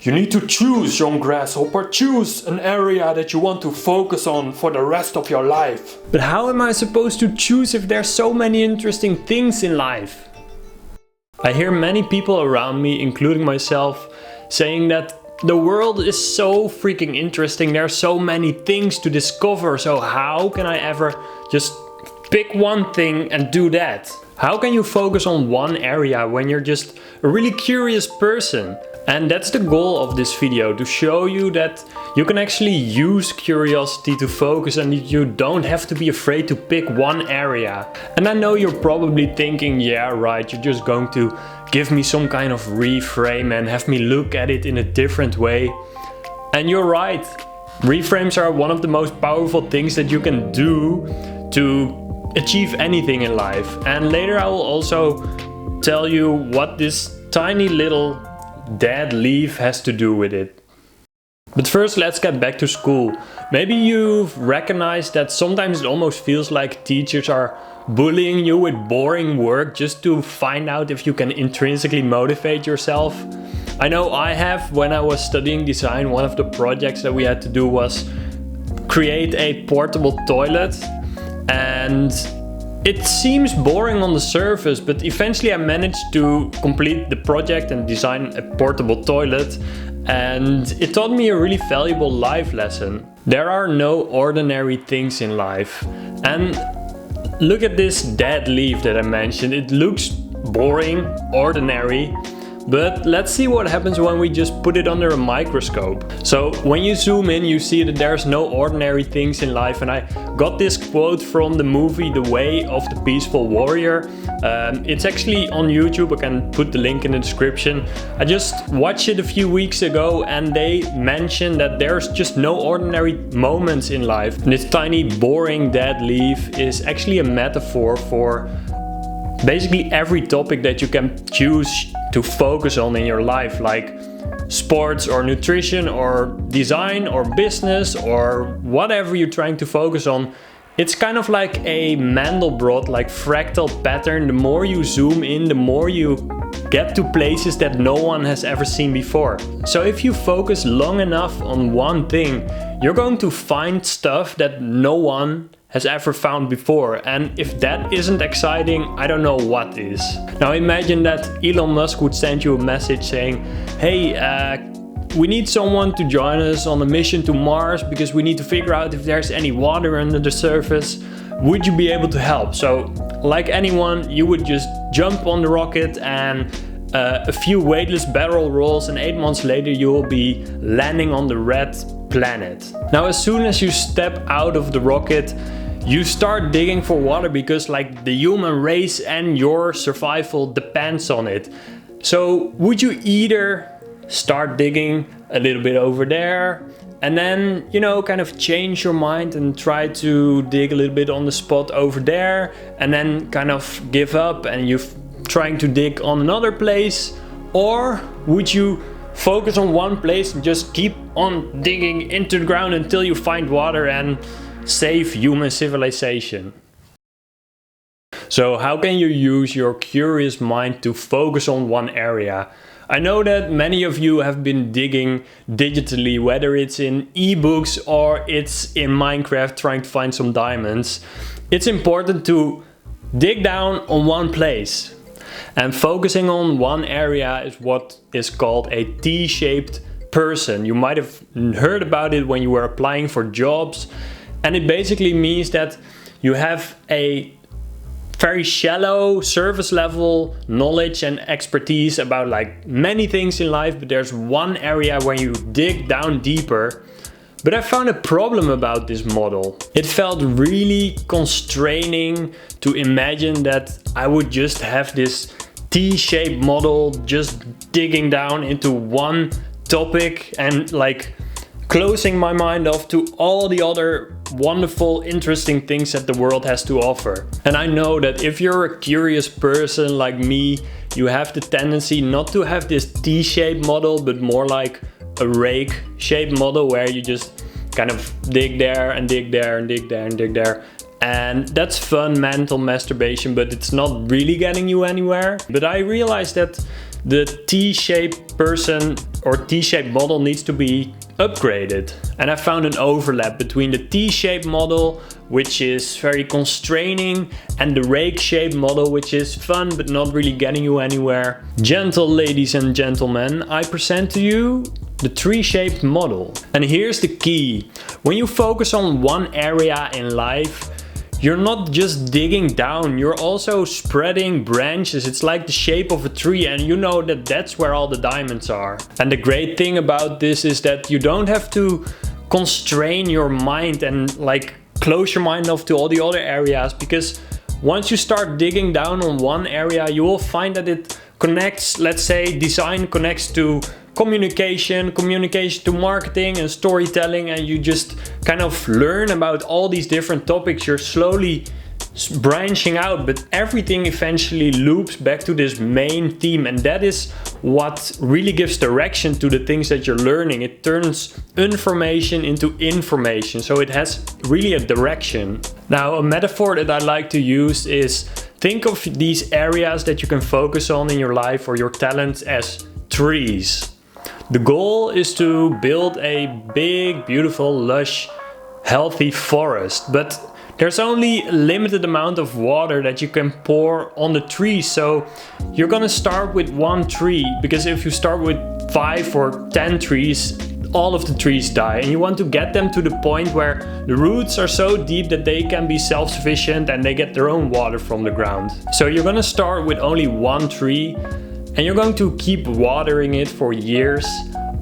You need to choose, young grasshopper. Choose an area that you want to focus on for the rest of your life. But how am I supposed to choose if there's so many interesting things in life? I hear many people around me, including myself, saying that the world is so freaking interesting. There are so many things to discover. So how can I ever just pick one thing and do that? How can you focus on one area when you're just a really curious person? And that's the goal of this video, to show you that you can actually use curiosity to focus and you don't have to be afraid to pick one area. And I know you're probably thinking, yeah, right, you're just going to give me some kind of reframe and have me look at it in a different way. And you're right. Reframes are one of the most powerful things that you can do to achieve anything in life. And later I will also tell you what this tiny little dead leaf has to do with it. But first, let's get back to school. Maybe you've recognized that sometimes it almost feels like teachers are bullying you with boring work just to find out if you can intrinsically motivate yourself. I know I have. When I was studying design, one of the projects that we had to do was create a portable toilet, and it seems boring on the surface, but eventually I managed to complete the project and design a portable toilet, and it taught me a really valuable life lesson. There are no ordinary things in life. And look at this dead leaf that I mentioned. It looks boring, ordinary, but let's see what happens when we just put it under a microscope. So when you zoom in, you see that there's no ordinary things in life. And I got this quote from the movie The Way of the Peaceful Warrior. It's actually on YouTube. I can put the link in the description. I just watched it a few weeks ago and they mentioned that there's just no ordinary moments in life. And this tiny boring dead leaf is actually a metaphor for basically every topic that you can choose to focus on in your life, like sports or nutrition or design or business or whatever you're trying to focus on. It's kind of like a Mandelbrot, like fractal pattern. The more you zoom in, the more you get to places that no one has ever seen before. So if you focus long enough on one thing, you're going to find stuff that no one has ever found before. And if that isn't exciting, I don't know what is. Now imagine that Elon Musk would send you a message saying, hey, we need someone to join us on a mission to Mars because we need to figure out if there's any water under the surface. Would you be able to help? So like anyone, you would just jump on the rocket and a few weightless barrel rolls, and 8 months later you will be landing on the red planet. Now as soon as you step out of the rocket, you start digging for water because like the human race and your survival depends on it. So would you either start digging a little bit over there and then, you know, kind of change your mind and try to dig a little bit on the spot over there and then kind of give up and you're trying to dig on another place? Or would you focus on one place and just keep on digging into the ground until you find water and save human civilization? So how can you use your curious mind to focus on one area? I know that many of you have been digging digitally, whether it's in ebooks or it's in Minecraft trying to find some diamonds. It's important to dig down on one place. And focusing on one area is what is called a T-shaped person. You might have heard about it when you were applying for jobs. And it basically means that you have a very shallow surface level knowledge and expertise about like many things in life, but there's one area where you dig down deeper. But I found a problem about this model. It felt really constraining to imagine that I would just have this T-shaped model just digging down into one topic and like closing my mind off to all the other wonderful, interesting things that the world has to offer. And I know that if you're a curious person like me, you have the tendency not to have this T-shaped model, but more like a rake shaped model where you just kind of dig there and dig there and dig there and dig there. And that's fun mental masturbation, but it's not really getting you anywhere. But I realized that the T-shaped person or T-shaped model needs to be upgraded. And I found an overlap between the T-shaped model, which is very constraining, and the rake-shaped model, which is fun but not really getting you anywhere. Gentle ladies and gentlemen, I present to you the tree-shaped model. And here's the key. When you focus on one area in life, you're not just digging down, you're also spreading branches. It's like the shape of a tree, and you know that that's where all the diamonds are. And the great thing about this is that you don't have to constrain your mind and like close your mind off to all the other areas, because once you start digging down on one area, you will find that it connects. Let's say design connects to communication to marketing and storytelling, and you just kind of learn about all these different topics. You're slowly branching out, but everything eventually loops back to this main theme, and that is what really gives direction to the things that you're learning. It turns information into information, so it has really a direction. Now, a metaphor that I like to use is, think of these areas that you can focus on in your life or your talents as trees. The goal is to build a big, beautiful, lush, healthy forest, but there's only a limited amount of water that you can pour on the tree. So you're gonna start with one tree, because if you start with 5 or 10 trees, all of the trees die, and you want to get them to the point where the roots are so deep that they can be self-sufficient and they get their own water from the ground. So you're gonna start with only one tree, and you're going to keep watering it for years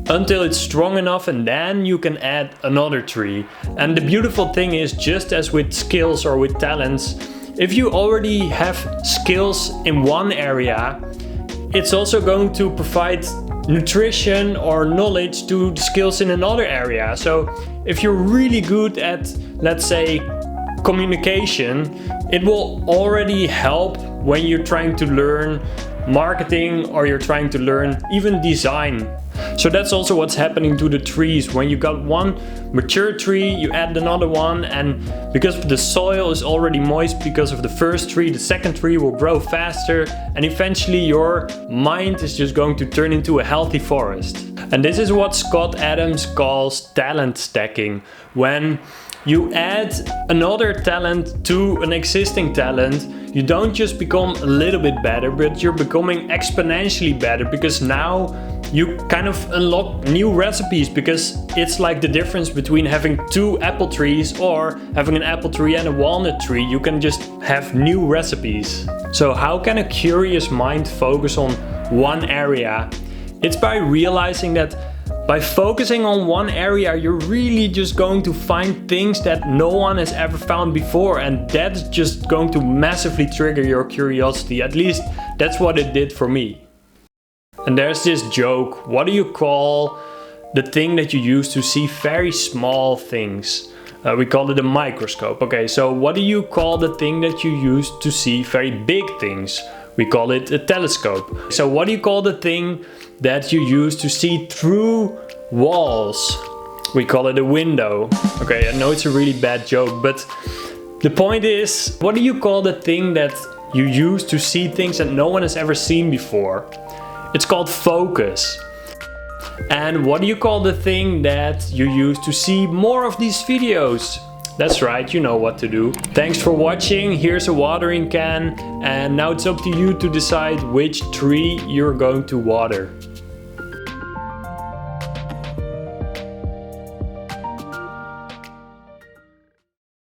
until it's strong enough, and then you can add another tree. And the beautiful thing is, just as with skills or with talents, if you already have skills in one area, it's also going to provide nutrition or knowledge to the skills in another area. So if you're really good at, let's say, communication, it will already help when you're trying to learn marketing or you're trying to learn even design. So that's also what's happening to the trees. When you got one mature tree, you add another one, and because the soil is already moist because of the first tree, the second tree will grow faster, and eventually your mind is just going to turn into a healthy forest. And this is what Scott Adams calls talent stacking. When you add another talent to an existing talent, you don't just become a little bit better, but you're becoming exponentially better, because now you kind of unlock new recipes, because it's like the difference between having 2 apple trees or having an apple tree and a walnut tree. You can just have new recipes. So how can a curious mind focus on one area? It's by realizing that by focusing on one area, you're really just going to find things that no one has ever found before, and that's just going to massively trigger your curiosity. At least that's what it did for me. And there's this joke: what do you call the thing that you use to see very small things? We call it a microscope. Okay, so what do you call the thing that you use to see very big things? We call it a telescope. So what do you call the thing that you use to see through walls? We call it a window. Okay, I know it's a really bad joke, but the point is, what do you call the thing that you use to see things that no one has ever seen before? It's called focus. And what do you call the thing that you use to see more of these videos? That's right, you know what to do. Thanks for watching. Here's a watering can, and now it's up to you to decide which tree you're going to water.